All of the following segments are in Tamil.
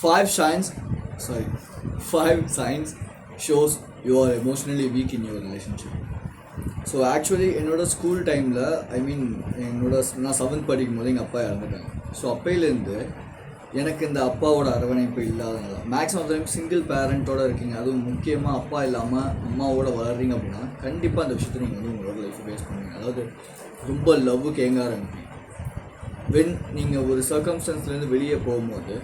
Five signs, sorry, 5 signs shows you are emotionally weak in your relationship. So actually என்னோடய ஸ்கூல் டைமில் நான் 7th படிக்கும்போது எங்கள் அப்பா இறந்துட்டாங்க. ஸோ அப்பையிலேருந்து எனக்கு இந்த அப்பாவோட அரவணைப்பு இல்லாதனால மேக்ஸிமம் ஆஃப் டைம் சிங்கிள் பேரண்ட்டோடு இருக்கீங்க, அதுவும் முக்கியமாக அப்பா இல்லாமல் அம்மாவோட வளர்றீங்க அப்படின்னா கண்டிப்பாக அந்த விஷயத்தை நீங்கள் வந்து உங்களோட லைஃப்பை ஃபேஸ் பண்ணுவீங்க. அதாவது ரொம்ப லவ்வுக்கு ஏங்க ஆரம்பிப்பீங்க. நீங்கள் ஒரு சர்க்கம்ஸ்டன்ஸ்லேருந்து வெளியே போகும்போது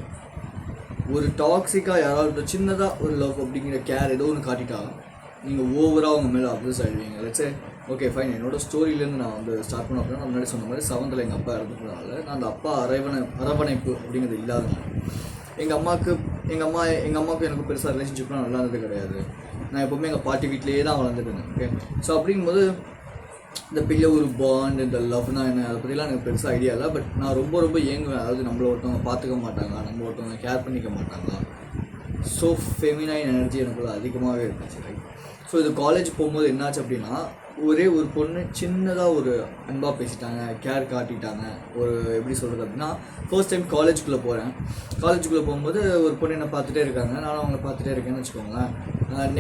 ஒரு டாக்ஸிக்காக யாராவது சின்னதாக ஒரு லவ் அப்படிங்கிற கேர் ஏதோ ஒன்று காட்டிட்டா நீங்கள் ஓவராக அவங்க மேலே அப்சஸ் ஆகிடுவீங்க. லெட்ஸே ஓகே ஃபைன், என்னோடய ஸ்டோரியிலேருந்து நான் வந்து ஸ்டார்ட் பண்ண அப்படின்னா நான் முன்னாடி சொன்ன மாதிரி 7th எங்கள் அப்பா இறந்துட்டனால நான் அந்த அப்பா அரவணைப்பு அப்படிங்கிறது இல்லாதனால எங்கள் அம்மாவுக்கும் எனக்கு பெருசாக ரிலேஷன்ஷிப்லாம் நல்லா இருந்தது கிடையாது. நான் எப்போவுமே எங்கள் பாட்டி வீட்டிலேயே தான் வளர்ந்துட்டேன். ஓகே, ஸோ அப்படிங்கும்போது இந்த பெரிய ஒரு பாண்ட், இந்த லவ்னா என்ன, அதை பற்றிலாம் எனக்கு பெருசாக ஐடியா இல்லை. பட் நான் ரொம்ப ஏங்குவேன். அதாவது நம்மளை ஒருத்தவங்க பார்த்துக்க மாட்டாங்களா, நம்ம ஒருத்தவங்க கேர் பண்ணிக்க மாட்டாங்களா. ஸோ ஃபெமினைன் எனர்ஜி எனக்குள்ள அதிகமாகவே இருந்துச்சு. ரைட். ஸோ இது காலேஜ் போகும்போது என்னாச்சு அப்படின்னா, ஒரே ஒரு பொண்ணு சின்னதாக ஒரு அன்பாக பேசிட்டாங்க, கேர் காட்டிட்டாங்க. ஒரு எப்படி சொல்கிறது அப்படின்னா, ஃபர்ஸ்ட் டைம் காலேஜுக்குள்ளே போகும்போது ஒரு பொண்ணு என்னை பார்த்துட்டே இருக்காங்க, நானும் அவங்கள பார்த்துட்டே இருக்கேன்னு வச்சுக்கோங்களேன்.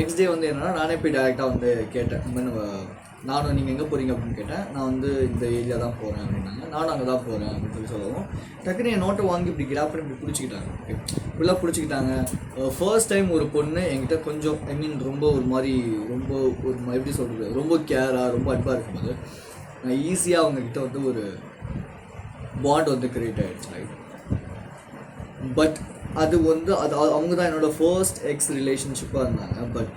நெக்ஸ்ட் டே வந்து என்னென்னா நானே போய் டேரெக்டாக வந்து கேட்டேன், நானும் நீங்கள் எங்கே போகிறீங்க அப்படின்னு கேட்டேன். நான் வந்து இந்த ஏரியா தான் போகிறேன் அப்படின்னாங்க. நானும் அங்கே தான் போகிறேன் அப்படின்னு சொல்லவும் டக்குன்னு என் நோட்டை வாங்கி இப்படி கிராப் பண்ணி இப்படி பிடிச்சிக்கிட்டாங்க. ஓகே, ஃபுல்லாக பிடிச்சிக்கிட்டாங்க. ஃபர்ஸ்ட் டைம் ஒரு பொண்ணு என்கிட்ட கொஞ்சம் ரொம்ப ஒரு மாதிரி எப்படி சொல்கிறது, ரொம்ப கேராக ரொம்ப அன்பாக இருக்கும்போது நான் ஈஸியாக அவங்கக்கிட்ட வந்து ஒரு பாண்ட் வந்து க்ரியேட் ஆகிடுச்சு. ரைட். பட் அது அவங்க தான் என்னோடய ஃபர்ஸ்ட் எக்ஸ் ரிலேஷன்ஷிப்பாக இருந்தாங்க. பட்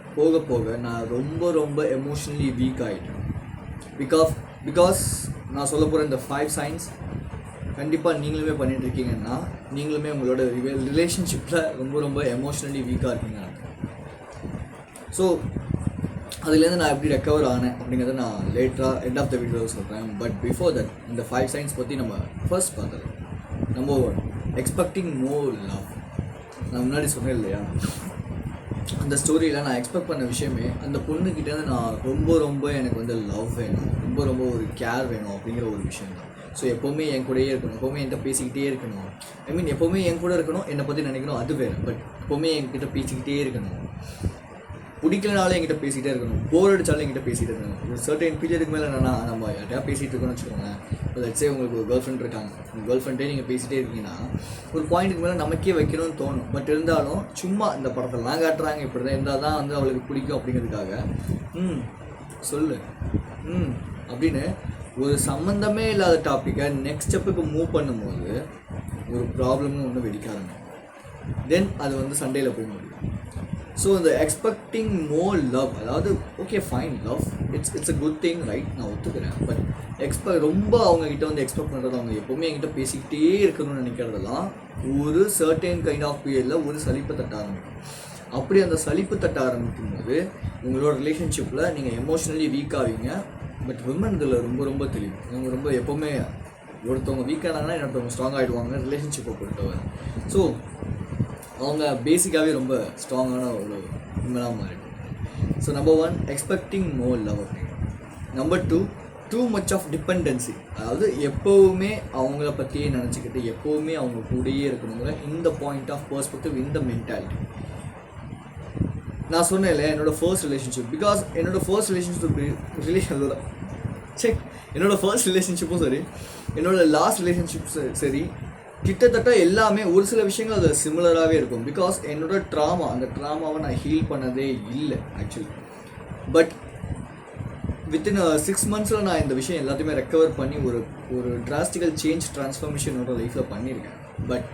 போக நான் ரொம்ப எமோஷ்னலி வீக் ஆகிட்டேன். பிகாஸ் நான் சொல்ல போகிற இந்த 5 signs கண்டிப்பாக நீங்களுமே பண்ணிகிட்ருக்கீங்கன்னா நீங்களுமே உங்களோட ரிலேஷன்ஷிப்பில் ரொம்ப எமோஷ்னலி வீக்காக இருக்கீங்க. ஸோ அதுலேருந்து நான் எப்படி ரெக்கவர் ஆனேன் அப்படிங்கிறத நான் லேட்டராக எண்ட் ஆஃப் த வீடியோவில் சொல்கிறேன். பட் பிஃபோர் தட் இந்த 5 signs பற்றி நம்ம ஃபர்ஸ்ட் பார்த்தோம். Number 1, expecting more love. நான் முன்னாடி சொன்னேன் இல்லையா, அந்த ஸ்டோரியில் நான் எக்ஸ்பெக்ட் பண்ண விஷயமே அந்த பொண்ணுக்கிட்டேருந்து நான் ரொம்ப எனக்கு வந்து லவ் வேணும், ரொம்ப ஒரு கேர் வேணும் அப்படிங்கிற ஒரு விஷயம் தான். ஸோ எப்போவுமே என் கூடயே இருக்கணும், எப்போவுமே என்கிட்ட பேசிக்கிட்டே இருக்கணும். எப்போவுமே என் கூட இருக்கணும், என்னை பற்றி நினைக்கணும், அது வேறு. பட் எப்போவுமே என்கிட்ட பேசிக்கிட்டே இருக்கணும், பிடிக்கலனாலும் என்கிட்ட பேசிகிட்டே இருக்கணும், போர் அடித்தாலும் என்கிட்ட பேசிகிட்டே இருக்கணும். ஒரு சர்டன் பீரியடுக்கு மேலே என்னன்னா நம்ம யார்ட்டையா பேசிகிட்டு இருக்கோன்னு வச்சுக்கோங்களேன். இப்போ லெட்ஸே உங்களுக்கு ஒரு கேர்ள் ஃப்ரெண்ட் இருக்காங்க, உங்கள் கேர்ள் ஃப்ரெண்டே நீங்கள் பேசிகிட்டே இருக்கீங்கன்னா ஒரு பாயிண்ட்டுக்கு மேலே நமக்கே வைக்கணும்னு தோணும். பட் இருந்தாலும் சும்மா இந்த படத்தெல்லாம் காட்டுறாங்க, இப்படி தான் இருந்தால் தான் வந்து அவளுக்கு பிடிக்கும் அப்படிங்கிறதுக்காக சொல்லு அப்படின்னு ஒரு சம்மந்தமே இல்லாத டாப்பிக்கை நெக்ஸ்ட் ஸ்டெப்புக்கு மூவ் பண்ணும்போது ஒரு ப்ராப்ளம்னு ஒன்று வெடிக்காதுங்க. தென் அது வந்து சண்டையில் போய் முடியும். ஸோ இந்த எக்ஸ்பெக்டிங் மோர் லவ், அதாவது okay fine, love it's a good thing, right, நான் ஒத்துக்கிறேன். பட் ரொம்ப அவங்கக்கிட்ட வந்து எக்ஸ்பெக்ட் பண்ணுறது, அவங்க எப்போவுமே என்கிட்ட பேசிக்கிட்டே இருக்கணும்னு நினைக்கிறதெல்லாம் ஒரு சர்டன் கைண்ட் ஆஃப் பீரியடில் ஒரு சலிப்பு தட்ட ஆரம்பிக்கும். அப்படி அந்த சலிப்பு தட்ட ஆரம்பிக்கும் போது உங்களோட ரிலேஷன்ஷிப்பில் நீங்கள் எமோஷ்னலி வீக் ஆவீங்க. பட் விமன் இதில் ரொம்ப தெளிவு. அவங்க ரொம்ப எப்போவுமே ஒருத்தவங்க வீக் ஆனாங்கன்னா இன்னொருத்தவங்க ஸ்ட்ராங் ஆகிடுவாங்க ரிலேஷன்ஷிப்பை பொறுத்தவரை. ஸோ அவங்க பேசிக்காகவே ரொம்ப ஸ்ட்ராங்கான ஒரு விமனாக மாறிடுவாங்க. So number 1, expecting more love அப்படின்னு. Number 2, too much of dependency. அதாவது எப்போவுமே அவங்கள பற்றியே நினச்சிக்கிட்டு எப்போவுமே அவங்க கூடயே இருக்கணுங்கிற இந்த பாயிண்ட் ஆஃப் பெர்ஸ்பெக்டிவ், இந்த மென்டாலிட்டி. நான் சொன்னேன் இல்லையா, என்னோடய ஃபர்ஸ்ட் ரிலேஷன்ஷிப், பிகாஸ் என்னோடய ஃபர்ஸ்ட் ரிலேஷன்ஷிப்பும் சரி, என்னோடய லாஸ்ட் ரிலேஷன்ஷிப் சரி, கிட்டத்தட்ட எல்லாமே ஒரு சில விஷயங்கள் அது சிமிலராகவே இருக்கும். பிகாஸ் என்னோட அந்த ட்ராமாவை நான் ஹீல் பண்ணதே இல்லை ஆக்சுவலி. பட் வித்தின் 6 months நான் இந்த விஷயம் எல்லாத்தையுமே ரெக்கவர் பண்ணி ஒரு டிராஸ்டிக்கல் ட்ரான்ஸ்ஃபர்மேஷன் என்னோட லைஃப்பில் பண்ணியிருக்கேன். பட்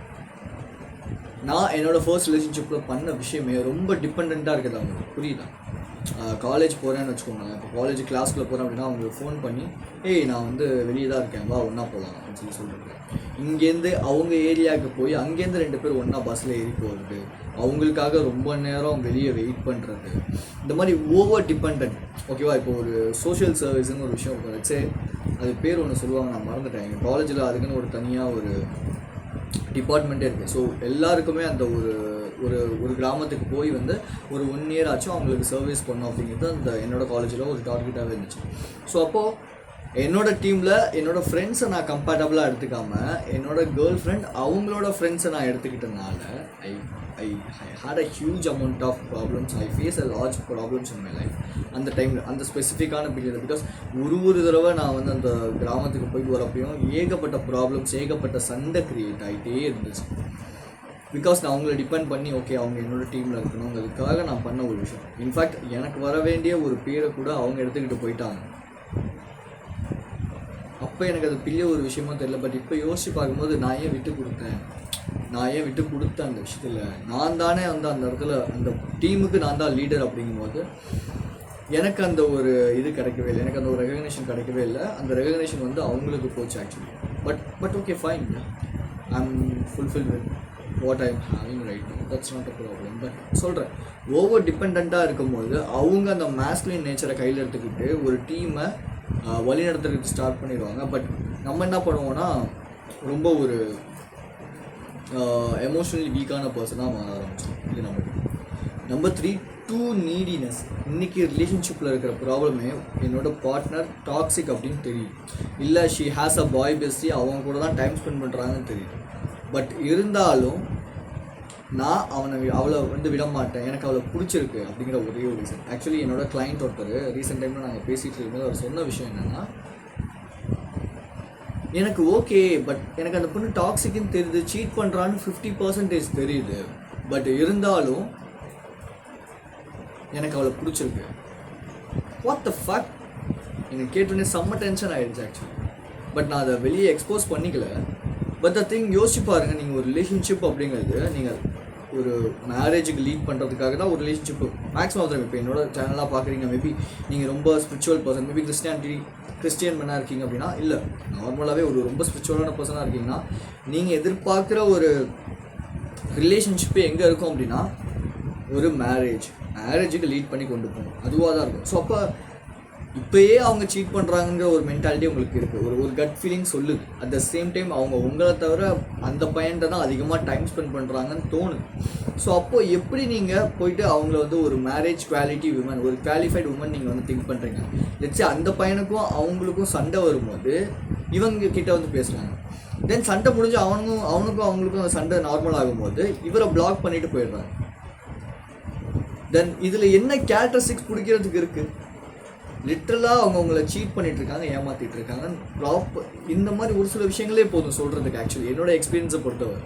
நான் என்னோடய ஃபர்ஸ்ட் ரிலேஷன்ஷிப்பில் பண்ண விஷயமே ரொம்ப டிபெண்ட்டாக இருக்குது. அவங்களுக்கு புரியுதா? காலேஜ் போகிறேன்னு வச்சுக்கோங்க, இப்போ காலேஜ் கிளாஸ்க்குள்ளே போகிறேன் அப்படின்னா அவங்களுக்கு ஃபோன் பண்ணி நான் வந்து வெளியே தான் இருக்கேன், வா ஒன்றா போகலாம் அப்படின்னு சொல்லிட்டு இங்கேருந்து அவங்க ஏரியாவுக்கு போய் அங்கேருந்து 2 பேர் ஒன்றா பஸ்ஸில் ஏறி போகிறது, அவங்களுக்காக ரொம்ப நேரம் வெளியே வெயிட் பண்ணுறது, இந்த மாதிரி ஓவர் டிபெண்ட். ஓகேவா? இப்போ ஒரு சோஷியல் சர்வீஸ்ன்னு ஒரு விஷயம் வச்சு அது பேர் ஒன்று சொல்லுவாங்க, நான் மறந்துட்டேன். எங்கள் காலேஜில் அதுக்குன்னு ஒரு தனியாக ஒரு டிபார்ட்மெண்ட்டே இருக்குது. ஸோ எல்லாருக்குமே அந்த ஒரு கிராமத்துக்கு போய் வந்து ஒரு 1 year ஆச்சும் அவங்களுக்கு சர்வீஸ் பண்ணோம் அப்படிங்கிறது அந்த என்னோடய காலேஜில் ஒரு டார்கெட்டாகவே இருந்துச்சு. ஸோ அப்போது என்னோடய டீமில் என்னோடய ஃப்ரெண்ட்ஸை நான் கம்பேட்டபிளாக எடுத்துக்காமல் என்னோடய கேர்ள் ஃப்ரெண்ட் அவங்களோட ஃப்ரெண்ட்ஸை நான் எடுத்துக்கிட்டனால I I I had a huge amount of problems. I face a large problems in my life அந்த டைமில், அந்த ஸ்பெசிஃபிக்கான பீரியட். பிகாஸ் ஒரு தடவை நான் வந்து அந்த கிராமத்துக்கு போயிட்டு வரப்பையும் ஏகப்பட்ட ப்ராப்ளம்ஸ், ஏகப்பட்ட சண்டை க்ரியேட் ஆகிட்டே இருந்துச்சு. பிகாஸ் நான் அவங்கள டிபெண்ட் பண்ணி ஓகே அவங்க என்னோடய டீமில் இருக்கணுங்கிறதுக்காக நான் பண்ண ஒரு விஷயம். இன்ஃபேக்ட் எனக்கு வர வேண்டிய ஒரு பேரை கூட அவங்க எடுத்துக்கிட்டு போயிட்டாங்க. அப்போ எனக்கு அது பெரிய ஒரு விஷயமா தெரியல. பட் இப்போ யோசிச்சு பார்க்கும்போது நான் ஏன் விட்டு கொடுத்தேன் அந்த விஷயத்தில். நான் தானே வந்து அந்த இடத்துல அந்த டீமுக்கு நான் தான் லீடர் அப்படிங்கும்போது எனக்கு அந்த ஒரு இது கிடைக்கவே இல்லை, எனக்கு அந்த ஒரு ரெகக்னேஷன் கிடைக்கவே இல்லை. அந்த ரெகக்னேஷன் வந்து அவங்களுக்கு போச்சு actually. But okay fine, I am fulfil with what I am having right now, that's not a problem. But சொல்கிறேன், ஓவர் டிபெண்ட்டாக இருக்கும்போது அவங்க அந்த மேஸ்குலின் நேச்சரை கையில் எடுத்துக்கிட்டு ஒரு டீமை வழி நடத்துறதுக்கு ஸ்டார்ட் பண்ணிடுவாங்க. பட் நம்ம என்ன பண்ணுவோன்னா ரொம்ப ஒரு எமோஷ்னலி வீக்கான பர்சனாக மாற ஆரம்பிச்சோம். இது நம்பர் 3 டூ நீடினஸ். இன்றைக்கி ரிலேஷன்ஷிப்பில் இருக்கிற ப்ராப்ளமே என்னோடய பார்ட்னர் டாக்ஸிக் அப்படின்னு தெரியும், இல்லை she has a boy bestie, அவங்க கூட தான் டைம் ஸ்பெண்ட் பண்ணுறாங்கன்னு தெரியும். பட் இருந்தாலும் நான் அவளை வந்து விட மாட்டேன், எனக்கு அவளை பிடிச்சிருக்கு அப்படிங்கிற ஒரே ஒரு ரீசன். ஆக்சுவலி என்னோட கிளைண்ட் ஒருத்தர் ரீசெண்ட் டைமில் நாங்கள் பேசிகிட்டு இருக்கும்போது அவர் சொன்ன விஷயம் என்னென்னா, எனக்கு ஓகே பட் எனக்கு அந்த பொண்ணு டாக்ஸிக்குன்னு தெரியுது, சீட் பண்ணுறான்னு 50% தெரியுது, பட் இருந்தாலும் எனக்கு அவளை பிடிச்சிருக்கு. வாட் த ஃபக், எனக்கு கேட்டோன்னே செம்ம டென்ஷன் ஆகிடுச்சு ஆக்சுவலி. பட் நான் அதை வெளியே எக்ஸ்போஸ் பண்ணிக்கல. பட் த திங் யோசிச்சு பாருங்கள், நீங்கள் ஒரு ரிலேஷன்ஷிப் அப்படிங்கிறது நீங்கள் ஒரு மேரேஜுக்கு லீட் பண்ணுறதுக்காக தான் ஒரு ரிலேஷன்ஷிப்பு மேக்ஸிமம் வந்துடும். இப்போ என்னோட சேனலாக பார்க்குறீங்க, மேபி நீங்கள் ரொம்ப ஸ்பிரிச்சுவல் பர்சன், மேபி கிறிஸ்டியன் மேனாக இருக்கீங்க அப்படின்னா, இல்லை நார்மலாகவே ஒரு ரொம்ப ஸ்பிரிச்சுவலான பர்சனாக இருக்கீங்கன்னா, நீங்கள் எதிர்பார்க்குற ஒரு ரிலேஷன்ஷிப்பு எங்கே இருக்கும் அப்படின்னா ஒரு மேரேஜுக்கு லீட் பண்ணி கொண்டு போகணும், அதுவாக தான் இருக்கும். ஸோ அப்போ இப்போயே அவங்க சீட் பண்ணுறாங்கிற ஒரு மென்டாலிட்டி உங்களுக்கு இருக்குது, ஒரு கட் ஃபீலிங் சொல்லுது. அட் த சேம் டைம் அவங்க உங்களை தவிர அந்த பையன்ட்ட தான் அதிகமாக டைம் ஸ்பெண்ட் பண்ணுறாங்கன்னு தோணுது. ஸோ அப்போது எப்படி நீங்கள் போயிட்டு அவங்கள வந்து ஒரு மேரேஜ் குவாலிட்டி உமன், ஒரு குவாலிஃபைடு உமன் நீங்கள் வந்து திங்க் பண்ணுறீங்க. லெட்ஸ் அந்த பையனுக்கும் அவங்களுக்கும் சண்டை வரும்போது இவங்க கிட்ட வந்து பேசுகிறாங்க, தென் சண்டை முடிஞ்சு அவனுக்கும் அவங்களுக்கும் அந்த சண்டை நார்மல் ஆகும்போது இவரை பிளாக் பண்ணிட்டு போயிடுறாங்க. தென் இதில் என்ன கேரக்டரிஸ்டிக்ஸ் பிடிக்கிறதுக்கு இருக்குது? லிட்ரலாக அவங்க உங்களை சீட் பண்ணிட்டு இருக்காங்க, ஏமாற்றிட்டு இருக்காங்க. ப்ராப்பர் இந்த மாதிரி ஒரு சில விஷயங்களே போதும் சொல்கிறதுக்கு. ஆக்சுவலி என்னோட எக்ஸ்பீரியன்ஸை பொறுத்தவரை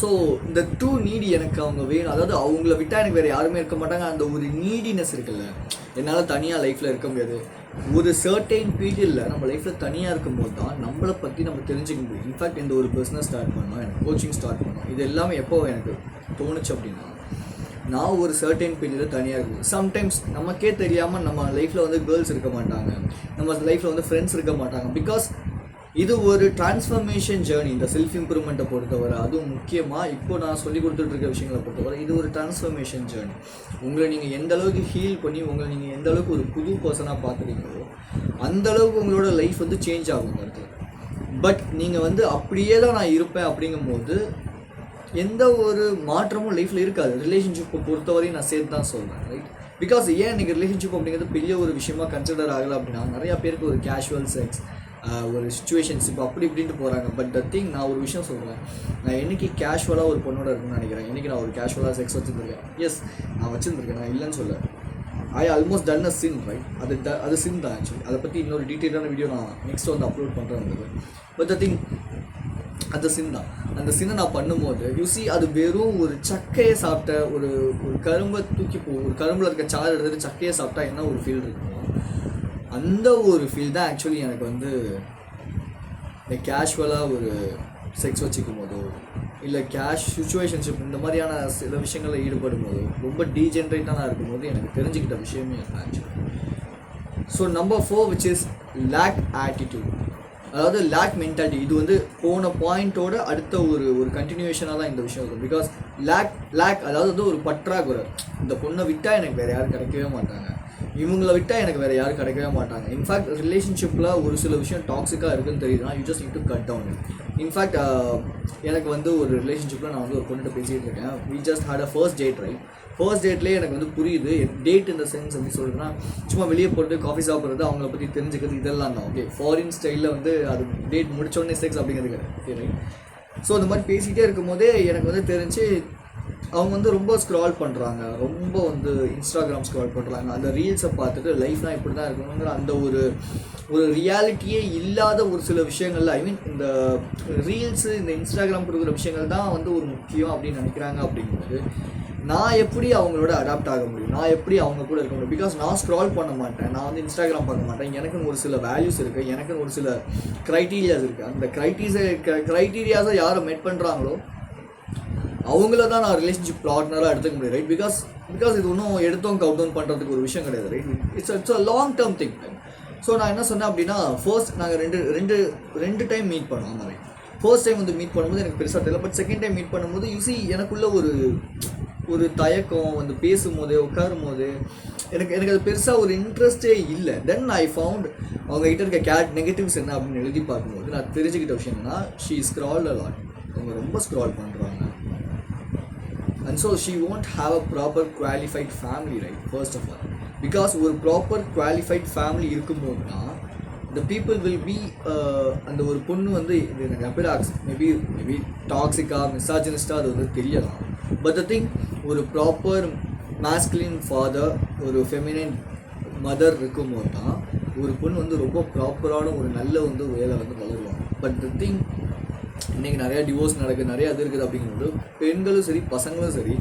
ஸோ இந்த டூ நீடி எனக்கு அவங்க வேணும். அதாவது அவங்கள விட்டால் எனக்கு வேறு யாருமே இருக்க மாட்டாங்க. அந்த ஒரு நீடினஸ் இருக்குல்ல, என்னால் தனியாக லைஃப்பில் இருக்க முடியாது. ஒரு சர்டைன் பீரியடில் நம்ம லைஃப்பில் தனியாக இருக்கும்போது தான் நம்மளை பற்றி நம்ம தெரிஞ்சுக்க முடியும். இன்ஃபேக்ட் இந்த ஒரு பிஸ்னஸ் ஸ்டார்ட் பண்ணோம், எனக்கு கோச்சிங் ஸ்டார்ட் பண்ணோம், இது எல்லாமே எப்போ எனக்கு தோணுச்சு அப்படின்னா, நான் ஒரு சர்டைன் பீரியடில் தனியாக இருக்குது. சம்டைம்ஸ் நமக்கே தெரியாமல் நம்ம லைஃப்பில் வந்து கேர்ள்ஸ் இருக்க மாட்டாங்க, நம்ம லைஃப்பில் வந்து ஃப்ரெண்ட்ஸ் இருக்க மாட்டாங்க. பிகாஸ் இது ஒரு டிரான்ஸ்ஃபர்மேஷன் ஜேர்னி. இந்த செல்ஃப் இம்ப்ரூவ்மெண்ட்டை பொறுத்தவரை, அதுவும் முக்கியமாக இப்போ நான் சொல்லி கொடுத்துட்ருக்க விஷயங்களை பொறுத்தவரை இது ஒரு டிரான்ஸ்ஃபர்மேஷன் ஜேர்னி. உங்களை நீங்கள் எந்த அளவுக்கு ஹீல் பண்ணி உங்களை நீங்கள் எந்த அளவுக்கு ஒரு புது பர்சனாக பார்க்குறீங்களோ அந்த அளவுக்கு உங்களோட லைஃப் வந்து சேஞ்ச் ஆகும் இடத்துல. பட் நீங்கள் வந்து அப்படியே தான் நான் இருப்பேன் அப்படிங்கும்போது எந்த ஒரு மாற்றமும் லைஃப்பில் இருக்காது. ரிலேஷன்ஷிப்பை பொறுத்தவரையும் நான் சேர்த்து தான் சொல்கிறேன், ரைட்? பிகாஸ் ஏன் இன்றைக்கி ரிலேஷன்ஷிப் அப்படிங்கிறது பெரிய ஒரு விஷயமா கன்சிடர் ஆகலை அப்படின்னா, நிறையா பேருக்கு ஒரு கேஷுவல் செக்ஸ், ஒரு சிச்சுவேஷன்ஷிப் அப்படி இப்படின்ட்டு போகிறாங்க. பட் த திங், நான் ஒரு விஷயம் சொல்கிறேன், நான் என்றைக்கு கேஷுவலாக ஒரு பொண்ணோட இருக்குன்னு நினைக்கிறேன், என்றைக்கு நான் ஒரு கேஷுவலாக செக்ஸ் வச்சுருக்கேன். எஸ், நான் வச்சுருந்துருக்கேன், நான் இல்லைன்னு சொல்ல. I almost done a sin, right? அது சின் தான் ஆக்சுவலி. அதை பற்றி இன்னொரு டீட்டெயிலான வீடியோ நான் நெக்ஸ்ட் வந்து அப்லோட் பண்ணுறேன். பட் த திங், அந்த சின் தான். அந்த சின்னை நான் பண்ணும்போது யூசி அது வெறும் ஒரு சக்கையை சாப்பிட்ட ஒரு கரும்பை தூக்கி ஒரு கரும்பில் இருக்க சாறு எடுத்துகிட்டு சக்கையை சாப்பிட்டா என்ன ஒரு ஃபீல் இருக்குமோ அந்த ஒரு ஃபீல் தான் ஆக்சுவலி எனக்கு வந்து கேஷுவலாக ஒரு செக்ஸ் வச்சுக்கும் போதோ இல்லை சிச்சுவேஷன்ஷிப் இந்த மாதிரியான சில விஷயங்களில் ஈடுபடும் போதோ ரொம்ப டீஜென்ரேட்டாக இருக்கும்போது எனக்கு தெரிஞ்சுக்கிட்ட விஷயமே actually. So number 4 which is lack attitude, அதாவது லேக் மென்டாலிட்டி. இது வந்து போன பாயிண்ட்டோட அடுத்த ஒரு கண்டினியூஷனாக தான் இந்த விஷயம் இருக்கும். பிகாஸ் லேக் அதாவது வந்து ஒரு பற்றாக்குறை. இந்த பொண்ணை விட்டால் எனக்கு வேறு யாரும் கிடைக்கவே மாட்டாங்க, இவங்களை விட்டால் எனக்கு வேறு யாரும் கிடைக்கவே மாட்டாங்க. இன்ஃபேக்ட் ரிலேஷன்ஷிப்பில் ஒரு சில விஷயம் டாக்ஸிக்காக இருக்குன்னு தெரியுதுன்னா you just need to cut down. In fact எனக்கு வந்து ஒரு ரிலேஷன்ஷிப்பில் நான் வந்து ஒரு பொண்ணுகிட்ட பேசிகிட்டு இருக்கேன். We just had a first date, right? First டேட்லேயே எனக்கு வந்து புரியுது டேட் இந்த சென்ஸ் எப்படி சொல்கிறதுனா, சும்மா வெளியே போட்டு காஃபி சாப்பிட்றது, அவங்கள பற்றி தெரிஞ்சுக்கிறது, இதெல்லாம் தான். ஓகே, ஃபாரின் ஸ்டைலில் வந்து அது டேட் முடிச்சோடனே செக்ஸ் அப்படிங்கிறது கிடையாது. Okay, right? ஸோ இந்த மாதிரி பேசிகிட்டே இருக்கும் போதே எனக்கு வந்து தெரிஞ்சு அவங்க வந்து ரொம்ப ஸ்க்ரால் பண்ணுறாங்க, ரொம்ப வந்து இன்ஸ்டாகிராம் ஸ்க்ரால் பண்ணுறாங்க. அந்த ரீல்ஸை பார்த்துட்டு லைஃப்னால் இப்படி தான் இருக்கணுங்கிற அந்த ஒரு ரியாலிட்டியே இல்லாத ஒரு சில விஷயங்கள்ல, ஐ மீன் இந்த ரீல்ஸு, இந்த இன்ஸ்டாகிராம் கொடுக்குற விஷயங்கள் தான் வந்து ஒரு முக்கியம் அப்படின்னு நினைக்கிறாங்க. அப்படிங்கும்போது நான் எப்படி அவங்களோட அடாப்ட் ஆக முடியும்? நான் எப்படி அவங்க கூட இருக்க முடியும்? பிகாஸ் நான் ஸ்க்ரால் பண்ண மாட்டேன், நான் வந்து இன்ஸ்டாகிராம் பார்க்க மாட்டேன். எனக்குன்னு ஒரு சில வேல்யூஸ் இருக்குது, எனக்குன்னு ஒரு சில க்ரைட்டீரியாஸ் இருக்குது. அந்த க்ரைட்டீரியாஸை யாரை மெட் பண்ணுறாங்களோ அவங்கள தான் நான் ரிலேஷன்ஷிப் பார்ட்னராக எடுத்துக்க முடியும், ரைட்? பிகாஸ் இது ஒன்றும் எடுத்தோம் கவுண்டவுன் பண்ணுறதுக்கு ஒரு விஷயம் கிடையாது, right? It's a long term thing. So நான் என்ன சொன்னேன் அப்படின்னா, ஃபர்ஸ்ட் நாங்கள் ரெண்டு டைம் மீட் பண்ணோம். அந்த ரைட், ஃபர்ஸ்ட் டைம் வந்து மீட் பண்ணும்போது எனக்கு பெருசாக தெரியல. பட் செகண்ட் டைம் மீட் பண்ணும்போது யூசி எனக்குள்ள ஒரு தயக்கம் வந்து பேசும்போது உட்காரும் போது எனக்கு அது பெருசாக ஒரு இன்ட்ரெஸ்டே இல்லை. தென் ஐ ஃபவுண்ட் அவங்ககிட்ட இருக்க நெகட்டிவ்ஸ் என்ன அப்படின்னு எழுதி பார்க்கும்போது நான் தெரிஞ்சுக்கிட்ட விஷயம் என்னன்னா, ஷீ ஸ்க்ரால் அ லாட். அவங்க ரொம்ப ஸ்க்ரால் பண்ணுறாங்க. And so she won't have a proper qualified family, right? First of all, because ஒரு proper qualified family இருக்கும்போது தான் the people will be அந்த ஒரு பொண்ணு வந்து இது எனக்கு அப்பிராக்ஸ் மேபி டாக்ஸிக்காக மிசாஜினிஸ்டாக அது வந்து தெரியலாம். பட் த திங், ஒரு ப்ராப்பர் மேஸ்குலின் ஃபாதர், ஒரு ஃபெமினைன் மதர் இருக்கும்போது தான் ஒரு பொண்ணு வந்து ரொம்ப ப்ராப்பரான ஒரு நல்ல வந்து வேலை வந்து வளருவாங்க. பட் த திங், இன்றைக்கி நிறையா டிவோர்ஸ் நடக்குது, நிறையா இது இருக்குது. அப்படிங்கும்போது பெண்களும் சரி பசங்களும் சரி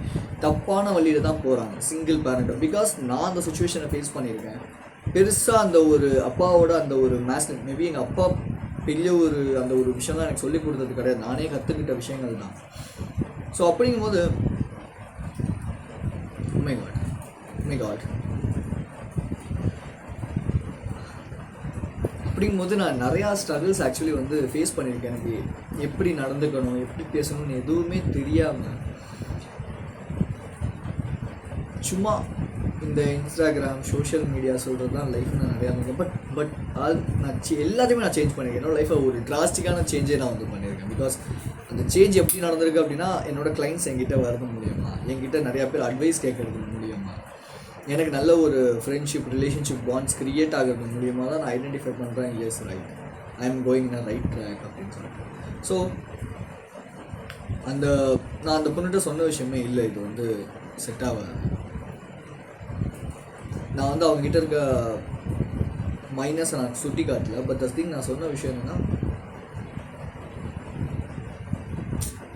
தப்பான வழியில் தான் போகிறாங்க, சிங்கிள் பேரண்ட்டு. பிகாஸ் நான் அந்த சுச்சுவேஷனை ஃபேஸ் பண்ணியிருக்கேன். பெருசாக அந்த ஒரு அப்பாவோட அந்த ஒரு மேபி எங்கள் அப்பா பெரிய அந்த ஒரு விஷயம் தான் எனக்கு சொல்லிக் கொடுத்தது கிடையாது, நானே கற்றுக்கிட்ட விஷயங்கள் தான். ஸோ அப்படிங்கும்போது மை காட் அப்படிங்கும்போது நான் நிறையா ஸ்ட்ரகிள்ஸ் ஆக்சுவலி வந்து ஃபேஸ் பண்ணியிருக்கேன். எனக்கு எப்படி நடந்துக்கணும், எப்படி பேசணும்னு எதுவுமே தெரியாமல் சும்மா இந்த இன்ஸ்டாகிராம் சோஷியல் மீடியா சொல்கிறது தான் லைஃப்னு நான் நிறையா இருக்கேன். பட் நான் எல்லாத்தையுமே நான் சேஞ்ச் பண்ணியிருக்கேன். என்னோட லைஃப்பை ஒரு டிராஸ்டிக்கான சேஞ்சே நான் வந்து பண்ணியிருக்கேன். பிகாஸ் அந்த சேஞ்ச் எப்படி நடந்திருக்கு அப்படின்னா, என்னோடய கிளைண்ட்ஸ் என்கிட்ட வரது மூலியமாக, என்கிட்ட நிறையா பேர் அட்வைஸ் கேட்கறது மூலியமாக, எனக்கு நல்ல ஒரு ஃப்ரெண்ட்ஷிப் ரிலேஷன்ஷிப் பாண்ட்ஸ் க்ரியேட் ஆகிறது மூலியமாக தான் நான் ஐடென்டிஃபை பண்ணுறேன், yes right, I am going in a right track அப்படின்னு சொல்லிட்டு. ஸோ நான் அந்த பொண்ணுகிட்ட சொன்ன விஷயமே இல்லை, இது வந்து செட் ஆகாது. நான் வந்து அவங்ககிட்ட இருக்க மைனஸை நான் சுட்டி காட்டல. பட் த திங், நான் சொன்ன விஷயம் என்னென்னா,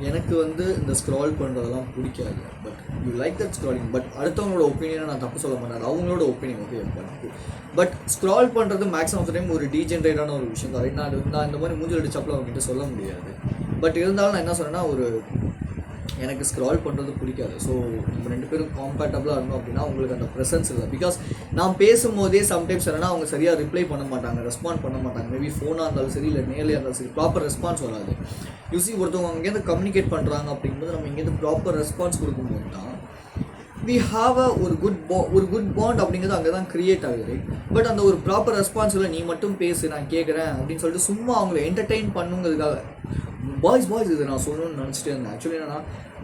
எனக்கு வந்து இந்த ஸ்க்ரால் பண்ணுறதெல்லாம் பிடிக்காது. But you like that scrolling. But அடுத்தவங்களோட ஒப்பீனியனை நான் தப்பு சொல்ல மாட்டேன், அவங்களோட ஒப்பீனியன் ஓகே பண்ணு. பட் ஸ்க்ரால் பண்ணுறது மேக்ஸிமம் ஆஃப் டைம் ஒரு டீஜென்ரேட்டான ஒரு விஷயம் தான். நான் இந்த மாதிரி மூஞ்சில் அடிச்சாப்பில் அவங்ககிட்ட சொல்ல முடியாது. பட் இருந்தாலும் நான் என்ன சொன்னேன்னா, எனக்கு ஸ்க்ரால் பண்ணுறது பிடிக்காது. ஸோ நம்ம ரெண்டு பேரும் காம்பேட்டபிளாக இருந்தோம் அப்படின்னா உங்களுக்கு அந்த ப்ரெசன்ஸ் இல்லை. பிகாஸ் நான் பேசும்போதே சம்டைம்ஸ் என்னன்னா அவங்க சரியாக ரிப்ளை பண்ண மாட்டாங்க, ரெஸ்பாண்ட் பண்ண மாட்டாங்க. மேபி ஃபோனாக இருந்தாலும் சரி, இல்லை நேரில் இருந்தாலும் சரி, ப்ராப்பர் ரெஸ்பான்ஸ் வராது. யூசி ஒருத்தவங்க அங்கேருந்து கம்யூனிகேட் பண்ணுறாங்க அப்படிங்கும்போது நம்ம இங்கேருந்து ப்ராப்பர் ரெஸ்பான்ஸ் கொடுக்கும்போது தான் வி ஹாவ் ஒரு குட் பாண்ட் அப்படிங்கிறது அங்கே தான் க்ரியேட் ஆகுது. பட் அந்த ஒரு ப்ராப்பர் ரெஸ்பான்ஸில் நீ மட்டும் பேசு, நான் கேட்குறேன் அப்படின்னு சொல்லிட்டு சும்மா அவங்கள என்டர்டெயின் பண்ணுங்கிறதுக்காக பாய்ஸ் இது நான் சொல்லணும்னு நினச்சிட்டே இருந்தேன். ஆக்சுவலி என்னன்னா,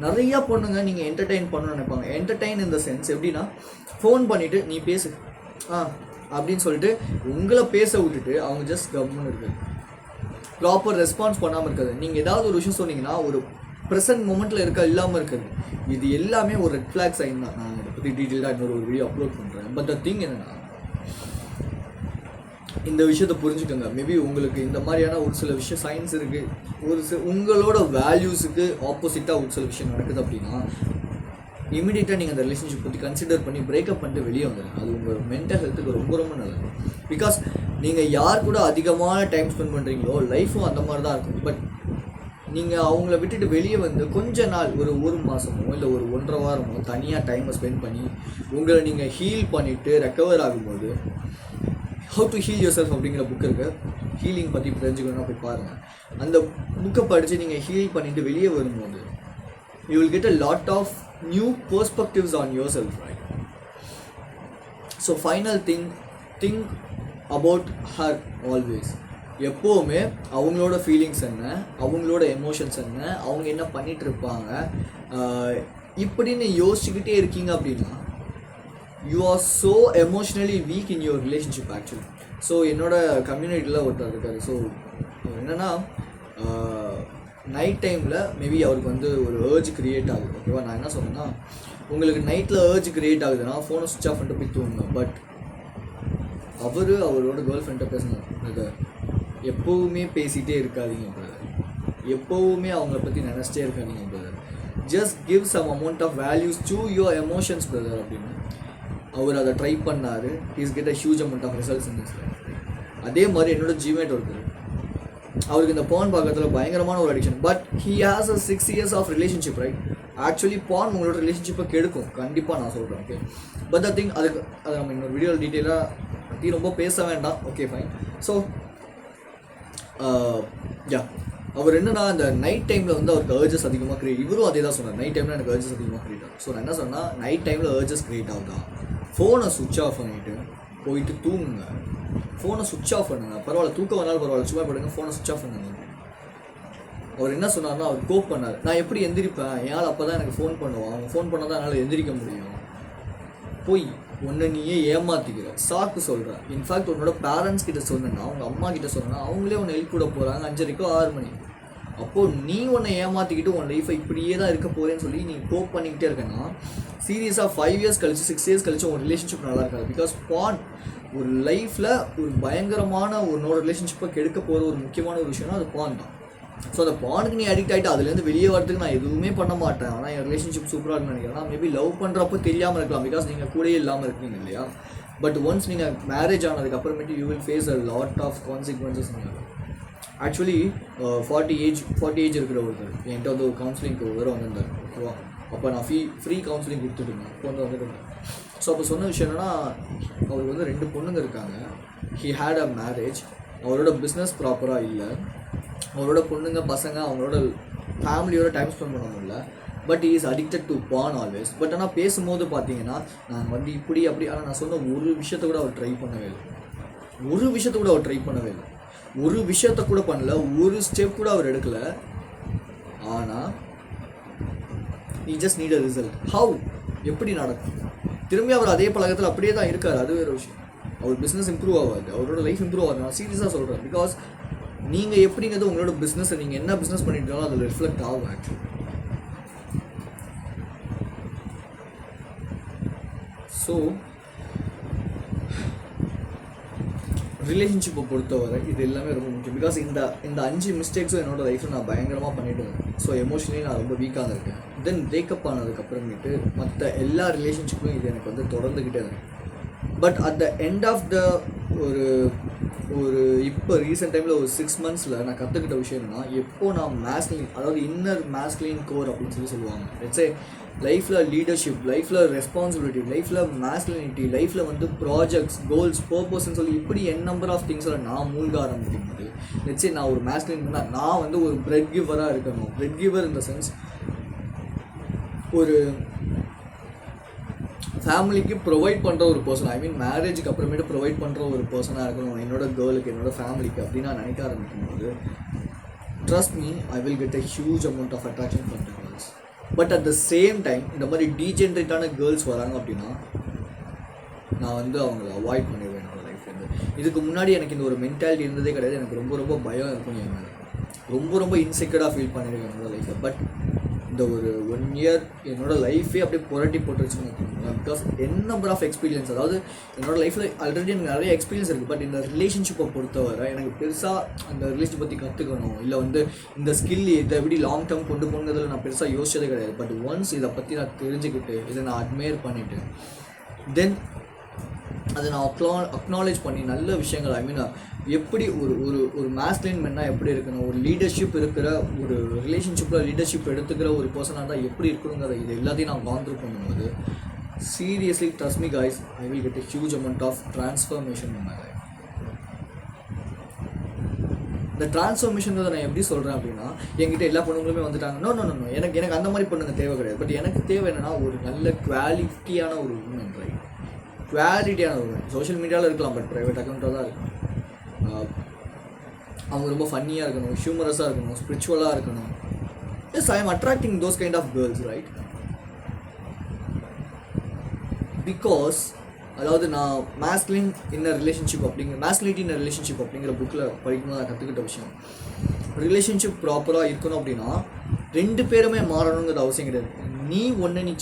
நிறையா பொண்ணுங்க நீங்கள் என்டர்டெயின் பண்ணணும்னு நினைப்பாங்க. என்டர்டெயின் இந்த சென்ஸ் எப்படின்னா, ஃபோன் பண்ணிவிட்டு நீ பேசு அப்படின்னு சொல்லிட்டு உங்களை பேச விட்டுட்டு அவங்க ஜஸ்ட் கம்முன்னு இருக்குது, ப்ராப்பர் ரெஸ்பான்ஸ் பண்ணாமல் இருக்காது. நீங்கள் ஏதாவது ஒரு விஷயம் சொன்னீங்கன்னா ஒரு ப்ரெசன்ட் மூமெண்ட்டில் இல்லாமல் இருக்குது. இது எல்லாமே ஒரு ரெட் ஃப்ளாக் சைன் தான். நான் இதை பற்றி டீட்டெயிலாக இன்னொரு வீடியோ அப்லோட் பண்ணுறேன். பட் த திங் என்னென்னா, இந்த விஷயத்தை புரிஞ்சுக்கோங்க. மேபி உங்களுக்கு இந்த மாதிரியான ஒரு சில விஷயம் சயின்ஸ் இருக்குது, உங்களோட வேல்யூஸுக்கு ஆப்போசிட்டாக ஒரு சில விஷயம் நடக்குது அப்படின்னா இமீடியட்டாக நீங்கள் அந்த ரிலேஷன்ஷிப் பற்றி கன்சிடர் பண்ணி பிரேக்கப் பண்ணிட்டு வெளியே வந்துடுங்க. அது உங்கள் மென்டல் ஹெல்த்துக்கு ரொம்ப ரொம்ப நல்லது. பிகாஸ் நீங்கள் யார் கூட அதிகமான டைம் ஸ்பெண்ட் பண்ணுறீங்களோ லைஃப்பும் அந்த மாதிரி தான் இருக்கும். பட் நீங்கள் அவங்கள விட்டுட்டு வெளியே வந்து கொஞ்ச நாள், ஒரு மாதமோ இல்லை ஒரு 1.5 வாரமோ தனியாக டைமை ஸ்பெண்ட் பண்ணி உங்களை நீங்கள் ஹீல் பண்ணிவிட்டு ரெக்கவர் ஆகும்போது, how to heal your self அப்படிங்கிற புக் இருக்குது, ஹீலிங் பற்றி தெரிஞ்சுக்கணும்னா போய் பாருங்கள். அந்த புக்கை படித்து நீங்கள் ஹீல் பண்ணிவிட்டு வெளியே வரும்போது you will get a lot of new perspectives on your self, right? So final think about her always. எப்போவுமே அவங்களோட ஃபீலிங்ஸ் என்ன, அவங்களோட எமோஷன்ஸ் என்ன, அவங்க என்ன பண்ணிகிட்டு இருப்பாங்க இப்படின்னு யோசிச்சுக்கிட்டே இருக்கீங்க அப்படின்னா you are so emotionally week in your relationship actually. So என்னோடய கம்யூனிட்டியில் ஒருத்தர் இருக்கார். ஸோ என்னென்னா நைட் டைமில் மேபி அவருக்கு வந்து ஒரு ஏர்ஜ் க்ரியேட் ஆகுது. ஓகேவா, நான் என்ன சொன்னேன்னா உங்களுக்கு நைட்டில் ஏர்ஜ் க்ரியேட் ஆகுதுன்னா ஃபோனை சுவிட்ச் ஆஃப் பண்ணிட்டு போய் தூங்குங்க. பட் அவரோட கேர்ள் ஃப்ரெண்ட்டை பேசினார், எப்போவுமே பேசிகிட்டே இருக்காதீங்க பிரதர், எப்போவுமே அவங்கள பற்றி நினச்சிட்டே இருக்காதீங்க brother, just give some amount of values to your emotions brother அப்படின்னு. அவர் அதை ட்ரை பண்ணார். He's get a huge amount of results in this life. அதே மாதிரி என்னோட ஜிமேட் ஒருத்தர், அவருக்கு இந்த பான் பார்க்கறதுல பயங்கரமான ஒரு addiction. But he has a 6 years of relationship right. Actually porn உங்களோட ரிலேஷன்ஷிப்பை கெடுக்கும், கண்டிப்பாக நான் சொல்கிறேன். ஓகே, பட் த திங் அதுக்கு அதை நம்ம இன்னொரு வீடியோவில் டீட்டெயிலாக பற்றி ரொம்ப பேச வேண்டாம். Okay fine. ஸோ அவர் என்னன்னா அந்த நைட் டைமில் வந்து அவருக்கு ஏர்ஜஸ் அதிகமாக கிரியேட், இவரும் அதே தான் சொன்னார், நைட் டைமில் எனக்கு ஏர்ஜஸ் அதிகமாக கிரியேட் ஆகும். ஸோ நான் என்ன சொன்னால் நைட் டைமில் ஏர்ஜஸ் கிரியேட் ஆகுதா, ஃபோனை சுவிட்ச் ஆஃப் பண்ணிவிட்டு போயிட்டு தூங்குங்க. ஃபோனை சுவிட்ச் ஆஃப் பண்ணுங்க, பரவாயில்ல தூக்கம் வந்தாலும் பரவாயில்ல, சும்மா படுங்க, ஃபோனை சுவிட்ச் ஆஃப் பண்ணுங்க. அவர் என்ன சொன்னார்னா அவர் கோப் பண்ணார், நான் எப்படி எந்திரிப்பேன், என்னால் அப்போ தான் எனக்கு ஃபோன் பண்ணுவான், அவங்க ஃபோன் பண்ணால் தான் என்னால் எந்திரிக்க முடியும். போய் ஒன்று நீயே ஏமாற்றிக்கிற, சாக்கு சொல்கிற. இன்ஃபேக்ட் உன்னோட பேரண்ட்ஸ் கிட்ட சொன்னா, அவங்க அம்மா கிட்ட சொன்னா அவங்களே உன்னை ஹெல்ப் கூட போகிறாங்க 5:30 6 மணி. அப்போது நீ உன்னை ஏமாற்றிக்கிட்டு உன் லைஃப்பை இப்படியே தான் இருக்க போகிறேன்னு சொல்லி நீ கோப் பண்ணிக்கிட்டே இருக்கேன்னா சீரியஸாக 5 years கழிச்சு 6 years கழிச்சு உன் ரிலேஷன்ஷிப் நல்லா இருக்காது. பிகாஸ் பான் ஒரு லைஃப்பில் ஒரு பயங்கரமான உன்னோட ரிலேஷன்ஷிப்பை கெடுக்க போகிற ஒரு முக்கியமான ஒரு விஷயம்னா அது பான் தான். ஸோ அந்த பானுக்கு நீ அடிக்ட் ஆகிட்டு அதுலேருந்து வெளியே வரதுக்கு நான் எதுவுமே பண்ண மாட்டேன், ஆனால் என் ரிலேஷன்ஷிப் சூப்பராக இருக்குன்னு நினைக்கிறேன். மேபி லவ் பண்ணுறப்போ தெரியாமல் இருக்கலாம், பிகாஸ் நீங்கள் கூடயே இல்லாமல் இருக்கீங்க இல்லையா. பட் ஒன்ஸ் நீங்கள் மேரேஜ் ஆனதுக்கப்புறமேட்டு you will face a lot of consequences. Actually 40 age இருக்கிற ஒருத்தர் என்கிட்ட வந்து ஒரு கவுன்சிலிங்க்கு வேறு வந்திருந்தார். ஓகேவா, அப்போ நான் ஃப்ரீ கவுன்சிலிங் கொடுத்துட்டுருந்தேன். இப்போ வந்துருந்தேன். ஸோ அப்போ சொன்ன விஷயம் என்னென்னா அவருக்கு வந்து 2 பொண்ணுங்க இருக்காங்க. He had a marriage. அவரோட பிஸ்னஸ் ப்ராப்பராக இல்லை, அவரோட பொண்ணுங்க பசங்க அவங்களோட ஃபேமிலியோட டைம் ஸ்பெண்ட் பண்ண முடியல. But is addicted to porn always. But ஆனால் பேசும்போது பார்த்தீங்கன்னா நான் வந்து இப்படி அப்படி, ஆனால் நான் சொன்ன ஒரு விஷயத்த கூட அவர் ட்ரை பண்ணவே இல்லை, ஒரு விஷயத்த கூட அவர் ட்ரை பண்ணவே இல்லை, ஒரு விஷயத்த கூட பண்ணல, ஒரு ஸ்டெப் கூட அவர் எடுக்கலை. ஆனால் he just need a result. How? எப்படி நடக்கும்? திரும்பி அவர் அதே பழக்கத்தில் அப்படியே தான் இருக்கார், அது வேறு விஷயம். அவர் பிஸ்னஸ் இம்ப்ரூவ் ஆகாது, அவரோட லைஃப் இம்ப்ரூவ் ஆகாது. நான் சீரியஸாக சொல்கிறேன். பிகாஸ் நீங்கள் எப்படிங்கிறது உங்களோட பிஸ்னஸை நீங்கள் என்ன பிஸ்னஸ் பண்ணிட்டாலும் அதில் ரிஃப்ளெக்ட் ஆகும் ஆக்சுவலி. ஸோ ரிலேஷன்ஷிப்பை பொறுத்தவரை இது எல்லாமே ரொம்ப முக்கியம். பிகாஸ் இந்த 5 மிஸ்டேக்ஸும் என்னோடய லைஃப்பில் நான் பயங்கரமாக பண்ணிட்டு இருக்கேன். ஸோ எமோஷனலி நான் ரொம்ப வீக்காக இருக்கேன். தென் பிரேக்கப் ஆனதுக்கப்புறமேட்டு மற்ற எல்லா ரிலேஷன்ஷிப்பும் இது எனக்கு வந்து தொடர்ந்துக்கிட்டே இருக்கு. But at the end of the ஒரு இப்போ ரீசெண்ட் டைமில் ஒரு 6 months நான் கற்றுக்கிட்ட விஷயம் என்னன்னா, எப்போ நான் மேஸ்குலின், அதாவது இன்னர் மேஸ்குலின் கோர் அப்படின்னு சொல்லுவாங்க. லெட்ஸ் சே லைஃப்பில் லீடர்ஷிப், லைஃப்பில் ரெஸ்பான்சிபிலிட்டி, லைஃப்பில் மேஸ்குலினிட்டி, லைஃப்பில் வந்து ப்ராஜெக்ட்ஸ், கோல்ஸ், பர்பஸ்ன்னு சொல்லி இப்படி நம்பர் ஆஃப் திங்ஸில் நான் மூழ்க ஆரம்பிக்கும் போது, லெட்ஸ் சே நான் ஒரு மேஸ்குலின் பண்ணால் நான் வந்து ஒரு பிரெட் கிவராக இருக்கணும். பிரெட் கிவர் இந்த சென்ஸ் ஒரு ஃபேமிலிக்கு ப்ரொவைட் பண்ணுற ஒரு பர்சன், ஐ மீன் மேரேஜுக்கு அப்புறமேட்டு ப்ரொவைட் பண்ணுற ஒரு பர்சனாக இருக்கணும் என்னோட கேர்ளுக்கு, என்னோடய ஃபேமிலிக்கு அப்படின்னு நான் நினைக்க ஆரம்பிக்கும் போது, trust me, I will get a huge amount of attraction from the girls. But at the same time இந்த மாதிரி டீஜென்ரேட்டான கேர்ள்ஸ் வராங்க அப்படின்னா நான் வந்து அவங்கள அவாய்ட் பண்ணிடுவேன் என்னோடய லைஃப்லேருந்து. இதுக்கு முன்னாடி எனக்கு இந்த ஒரு மென்டாலிட்டி இருந்ததே கிடையாது. எனக்கு ரொம்ப பயம் இருக்கும் என் மேலே, ரொம்ப இன்செக்யூர்டாக ஃபீல் பண்ணியிருக்கேன் என்னோடய லைஃப்பில். பட் இந்த ஒரு 1 year என்னோடய லைஃபே அப்படியே புரட்டி போட்டுருச்சுன்னு வச்சுக்கோங்களேன். பிகாஸ் நம்பர் ஆஃப் எக்ஸ்பீரியன்ஸ், அதாவது என்னோடய லைஃப்பில் ஆல்ரெடி எனக்கு நிறைய எக்ஸ்பீரியன்ஸ் இருக்குது. பட் இந்த ரிலேஷன்ஷிப்பை பொறுத்தவரை எனக்கு பெருசாக அந்த ரிலேஷன்ஷிப் பற்றி கற்றுக்கணும், இல்லை வந்து இந்த ஸ்கில் இதை எப்படி லாங் டேர்ம் கொண்டு போனதில் நான் பெருசாக யோசிச்சதே கிடையாது. பட் ஒன்ஸ் இதை பற்றி நான் தெரிஞ்சுக்கிட்டு இதை நான் அட்மையர் பண்ணிவிட்டு தென் அதை நான் அக்னாலேஜ் பண்ணி நல்ல விஷயங்கள், ஐ மீன் எப்படி ஒரு மேஸ்குலின் மென்னா எப்படி இருக்கணும், ஒரு லீடர்ஷிப் இருக்கிற ஒரு ரிலேஷன்ஷிப்பில் லீடர்ஷிப் எடுத்துக்கிற ஒரு பர்சனாக இருந்தால் எப்படி இருக்கணுங்கிற இது எல்லாத்தையும் நான் கான்த்ரூ பண்ணும்போது seriously trust me guys, I will get a huge amount of transformation in my life. இந்த டிரான்ஸ்ஃபர்மேஷன்கிறத நான் எப்படி சொல்கிறேன் அப்படின்னா, என்கிட்ட எல்லா பொண்ணுங்களுமே வந்துட்டாங்க. நோ எனக்கு அந்த மாதிரி பொண்ணுங்க தேவை கிடையாது. பட் எனக்கு தேவை என்னென்னா ஒரு நல்ல குவாலிட்டியான ஒரு உமன், ரைட்? குவாலிட்டியான ஒரு சோஷியல் மீடியாவில் இருக்கலாம், பட் ப்ரைவேட் அக்கௌண்ட்டாக தான் இருக்கும். அவங்க ரொம்ப ஃபன்னியாக இருக்கணும், ஹியூமரஸாக இருக்கணும், ஸ்பிரிச்சுவலாக இருக்கணும். Yes, I am attracting those kind of girls, right? Because அதாவது நான் masculine inner relationship masculinity inner relationship அப்படிங்கிற புக்கில் படிக்கும்போது நான் கற்றுக்கிட்ட விஷயம், ரிலேஷன்ஷிப் ப்ராப்பராக இருக்கணும் அப்படின்னா 2 பேருமே மாறணுங்கிற அவசியம் கிடையாது. நீ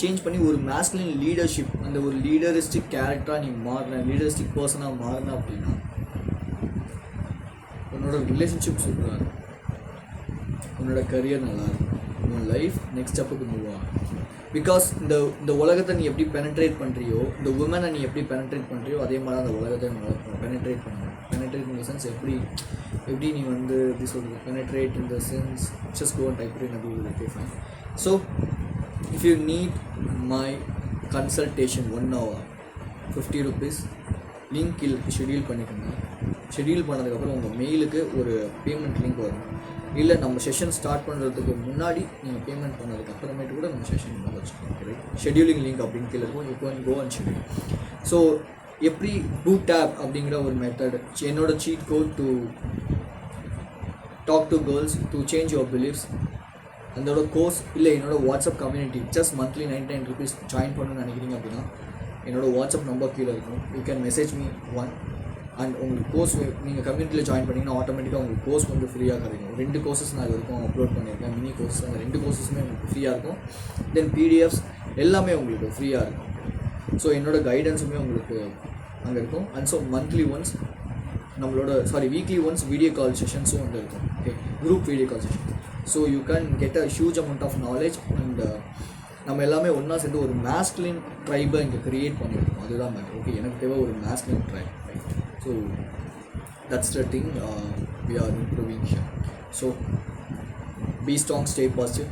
சேஞ்ச் பண்ணி ஒரு மேஸ்குலின் லீடர்ஷிப், அந்த ஒரு லீடரிஸ்டிக் கேரக்டராக நீ மாறின, லீடரிஸ்டிக் பர்சனாக மாறின அப்படின்னா உன்னோட ரிலேஷன்ஷிப் சூப்பராக இருக்கும், உன்னோட கரியர் நல்லாயிருக்கும், உன் லைஃப் நெக்ஸ்ட் ஸ்டெப்புக்கு மூவ் ஆகும். பிகாஸ் இந்த உலகத்தை நீ எப்படி பெனட்ரேட் பண்ணுறியோ, இந்த உமனை நீ எப்படி பெனட்ரேட் பண்ணுறியோ, அதே மாதிரி அந்த உலகத்தை பெனட்ரேட் பண்ணணும். பெனட்ரேட் இன் த சென்ஸ் எப்படி நீ எப்படி சொல்கிறது, penetrate in the sense just go and type in அப்படி fine. So if you need my consultation 1 hour, 50 rupees, link schedule பண்ணிக்கோங்க. ஷெட்யூல் பண்ணதுக்கப்புறம் உங்கள் மெயிலுக்கு ஒரு பேமெண்ட் லிங்க் வரும். இல்லை நம்ம செஷன் ஸ்டார்ட் பண்ணுறதுக்கு முன்னாடி நீங்கள் பேமெண்ட் பண்ணதுக்கு அப்புறமேட்டு கூட நம்ம செஷன் வச்சுக்கோங்க, ரைட்? ஷெட்யூலிங் லிங்க் அப்படின்னு கீழே இருக்கும், you can go and schedule. So எப்படி பூட் டேப் அப்படிங்கிற ஒரு மெத்தட், என்னோட cheat code to talk to girls to change your beliefs, அதோட கோர்ஸ் இல்லை என்னோட WhatsApp community just monthly 99 rupees join பண்ணணும்னு நினைக்கிறீங்க அப்படின்னா என்னோடய வாட்ஸ்அப் நம்பர் கீழே இருக்கும். You can message me on. And உங்களுக்கு கோர்ஸ் நீங்கள் கம்யூனிட்டியில் ஜாயின் பண்ணிங்கன்னா ஆட்டோமேட்டிக்காக உங்களுக்கு கோர்ஸ் வந்து ஃப்ரீயாக கிடைக்கும். 2 கோர்சஸ் நான் இது வரைக்கும் அப்லோட் பண்ணியிருக்கேன், மினி கோர்ஸ். அந்த 2 கோர்ஸஸுமே உங்களுக்கு ஃப்ரீயாக இருக்கும். தென் பிடிஎஃப்ஸ் எல்லாமே உங்களுக்கு ஃப்ரீயாக இருக்கும். ஸோ என்னோடய கைடன்ஸுமே உங்களுக்கு அங்கே இருக்கும். And so monthly once weekly once video call செஷன்ஸும் வந்து இருக்கும். Okay, group video call session. So you can get a huge amount of knowledge. And நம்ம எல்லாமே ஒன்றா சேர்ந்து ஒரு மேஸ்குலின் ட்ரைபை இங்கே க்ரியேட் பண்ணியிருக்கோம். அதுதான் மேட்டர். ஓகே, எனக்கு தேவை ஒரு masculine tribe, right? So that's the thing we are improving here. So be strong, stay positive.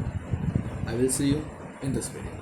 I will see you in this video.